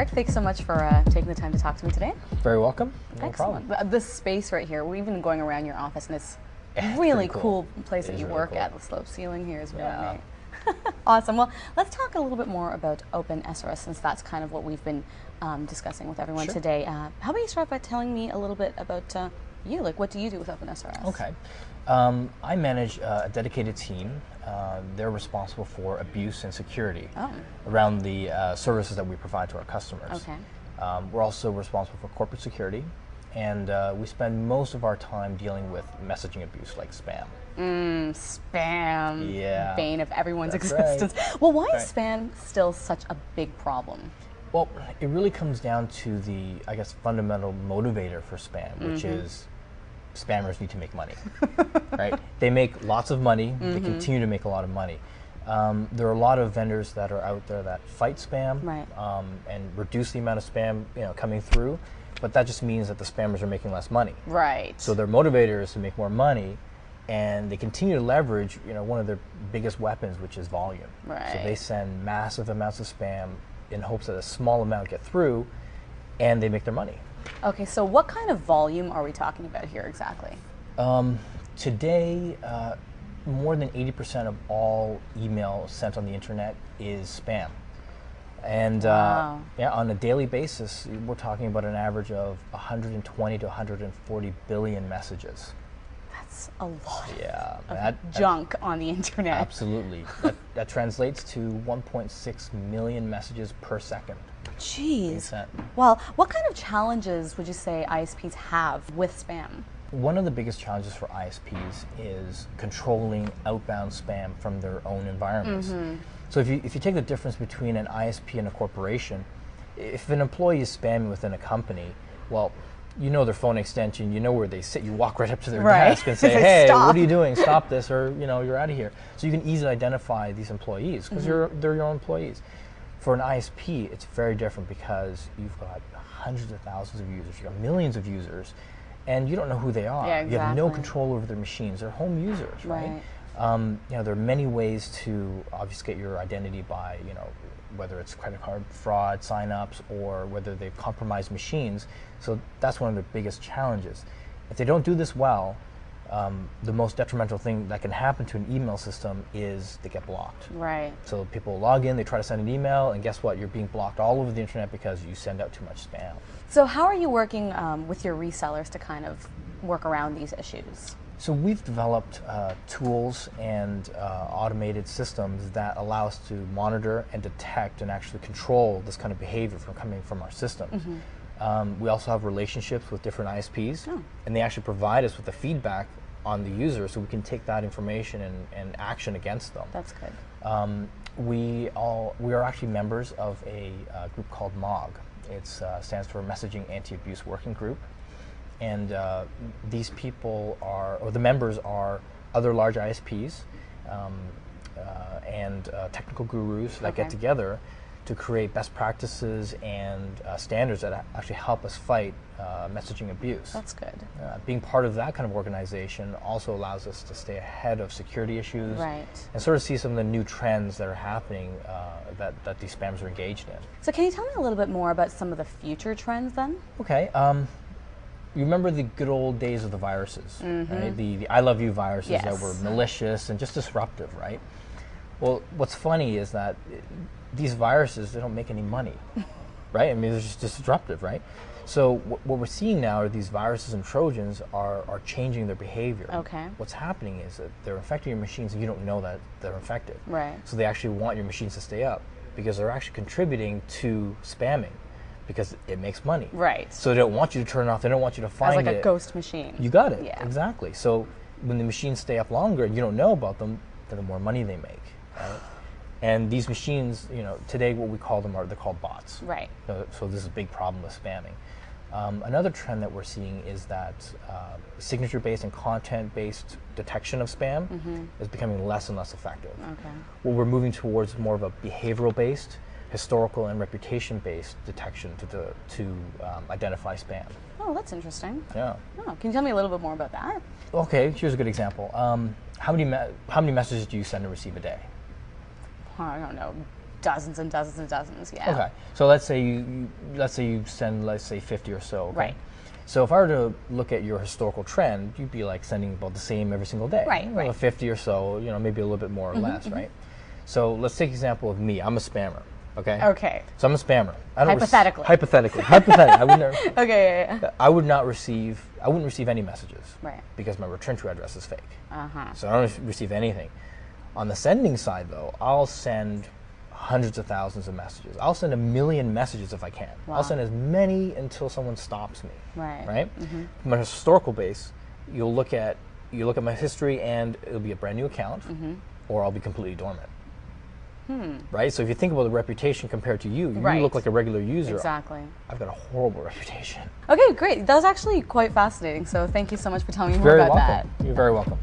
Garrick, thanks so much for taking the time to talk to me today. Very welcome. No Excellent. problem. This space right here, we've been going around your office, and it's Yeah, really pretty cool place that you really work cool. at. The slope ceiling here is really Yeah. neat. Awesome. Well, let's talk a little bit more about OpenSRS, since that's kind of what we've been discussing with everyone Sure. today. How about you start by telling me a little bit about you? Like, what do you do with OpenSRS? Okay. I manage a dedicated team. They're responsible for abuse and security around the services that we provide to our customers. Okay. We're also responsible for corporate security, and we spend most of our time dealing with messaging abuse like spam. Spam. Yeah. Bane of everyone's That's existence. right. Well, why is Right. spam still such a big problem? Well, it really comes down to the, I guess, fundamental motivator for spam, which is spammers need to make money, right? They make lots of money. They continue to make a lot of money. There are a lot of vendors that are out there that fight spam Right. and reduce the amount of spam coming through, but that just means that the spammers are making less money. Right. So their motivator is to make more money, and they continue to leverage one of their biggest weapons, which is volume. So Right. they send massive amounts of spam in hopes that a small amount get through, and they make their money. Okay, so what kind of volume are we talking about here exactly? Today, more than 80% of all email sent on the internet is spam. And Wow. yeah, on a daily basis, we're talking about an average of 120 to 140 billion messages. That's a lot Yeah, of that junk on the internet. absolutely. that translates to 1.6 million messages per second. Jeez. Sent. Well, what kind of challenges would you say ISPs have with spam? One of the biggest challenges for ISPs is controlling outbound spam from their own environments. So if you take the difference between an ISP and a corporation, if an employee is spamming within a company, well, you know their phone extension, you know where they sit, you walk right up to their Right. desk and say, Say, hey, "Stop." what are you doing? Stop this, or you're out of here. So you can easily identify these employees because they're your own employees. For an ISP, it's very different because you've got hundreds of thousands of users, you've got millions of users, and you don't know who they are. Yeah, You have no exactly. control over their machines. They're home users, right? Right. There are many ways to obfuscate your identity by, whether it's credit card fraud, signups, or whether they've compromised machines. So that's one of the biggest challenges. If they don't do this well, the most detrimental thing that can happen to an email system is they get blocked. Right. So people log in, they try to send an email, and guess what? You're being blocked all over the internet because you send out too much spam. So how are you working with your resellers to kind of work around these issues? So we've developed tools and automated systems that allow us to monitor and detect and actually control this kind of behavior from coming from our systems. We also have relationships with different ISPs, and they actually provide us with the feedback on the user so we can take that information and action against them. That's good. We are actually members of a group called MOG. It stands for Messaging Anti-Abuse Working Group. And these people the members are other large ISPs and technical gurus that get together to create best practices and standards that actually help us fight messaging abuse. That's good. Being part of that kind of organization also allows us to stay ahead of security issues Right. and sort of see some of the new trends that are happening that these spammers are engaged in. So can you tell me a little bit more about some of the future trends then? Okay. You remember the good old days of the viruses, right? The I love you viruses that Yes. were malicious and just disruptive, right? Well, what's funny is that these viruses, they don't make any money, right? I mean, they're just disruptive, right? So what we're seeing now are these viruses and Trojans are changing their behavior. Okay. What's happening is that they're infecting your machines and you don't know that they're infected. Right. So they actually want your machines to stay up because they're actually contributing to spamming because it makes money. Right. So they don't want you to turn it off. They don't want you to find As like it. a ghost machine. You got it. Yeah. Exactly. So when the machines stay up longer and you don't know about them, then the more money they make. Right? And these machines, today what we call them they're called bots. Right. So this is a big problem with spamming. Another trend that we're seeing is that signature-based and content-based detection of spam is becoming less and less effective. Okay. What we're moving towards more of a behavioral-based, historical and reputation-based detection to identify spam. Oh, that's interesting. Yeah. Oh, can you tell me a little bit more about that? Okay, here's a good example. How many messages do you send and receive a day? I don't know, dozens and dozens and dozens. Yeah. Okay. So let's say you send 50 or so. Okay? Right. So if I were to look at your historical trend, you'd be like sending about the same every single day. Right, right. 50 or so, maybe a little bit more or less, right? So let's take an example of me. I'm a spammer. Okay. Okay. So I'm a spammer. I don't Hypothetically. Hypothetically. I would never. Okay. Yeah. I wouldn't receive any messages. Right. Because my return to address is fake. Uh-huh. So I don't receive anything. On the sending side, though, I'll send hundreds of thousands of messages. I'll send 1 million messages if I can. Wow. I'll send as many until someone stops me. Right. Right. From a historical base, you look at my history, and it'll be a brand new account, or I'll be completely dormant. Right? So if you think about the reputation compared to you, Right. you look like a regular user. Exactly. I've got a horrible reputation. Okay, great. That was actually quite fascinating. So thank you so much for telling me more Very about welcome. that. You're very welcome.